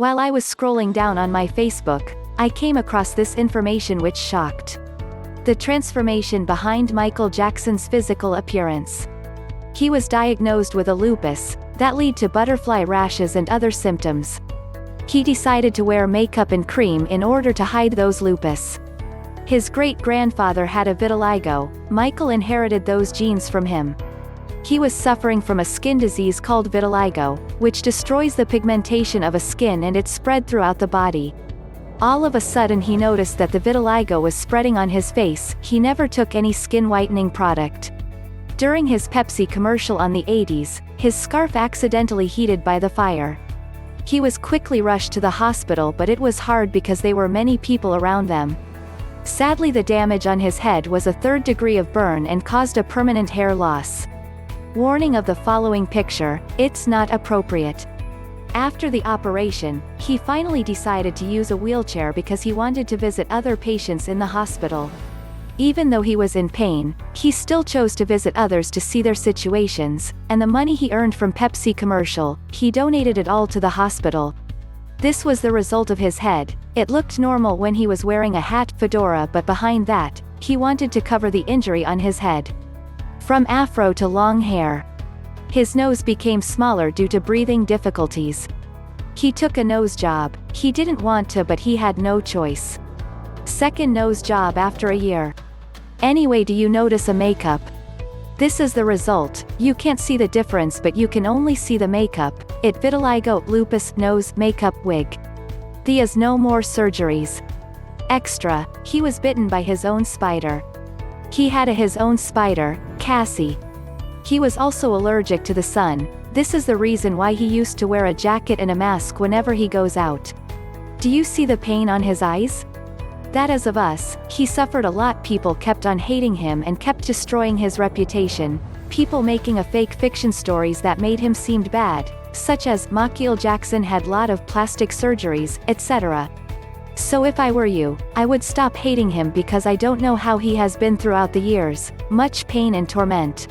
While I was scrolling down on my Facebook, I came across this information which shocked. The transformation behind Michael Jackson's physical appearance. He was diagnosed with a lupus that led to butterfly rashes and other symptoms. He decided to wear makeup and cream in order to hide those lupus. His great-grandfather had a vitiligo. Michael inherited those genes from him. He was suffering from a skin disease called vitiligo, which destroys the pigmentation of a skin and it spread throughout the body. All of a sudden he noticed that the vitiligo was spreading on his face. He never took any skin whitening product. During his Pepsi commercial on the 80s, his scarf accidentally heated by the fire. He was quickly rushed to the hospital, but it was hard because there were many people around them. Sadly, the damage on his head was a 3rd degree of burn and caused a permanent hair loss. Warning of the following picture, it's not appropriate. After the operation, he finally decided to use a wheelchair because he wanted to visit other patients in the hospital. Even though he was in pain, he still chose to visit others to see their situations, and the money he earned from Pepsi commercial, he donated it all to the hospital. This was the result of his head. It looked normal when he was wearing a hat, fedora, but behind that, he wanted to cover the injury on his head. From afro to long hair. His nose became smaller due to breathing difficulties. He took a nose job. He didn't want to, but he had no choice. Second nose job after a year. Anyway, do you notice a makeup? This is the result. You can't see the difference, but you can only see the makeup. It vitiligo, lupus, nose, makeup, wig. There is no more surgeries. Extra, he was bitten by his own spider. He had his own spider, Cassie. He was also allergic to the sun. This is the reason why he used to wear a jacket and a mask whenever he goes out. Do you see the pain on his eyes? That is of us. He suffered a lot. People kept on hating him and kept destroying his reputation. People making a fake fiction stories that made him seemed bad, such as Michael Jackson had lot of plastic surgeries, etc. So if I were you, I would stop hating him because I don't know how he has been throughout the years, much pain and torment.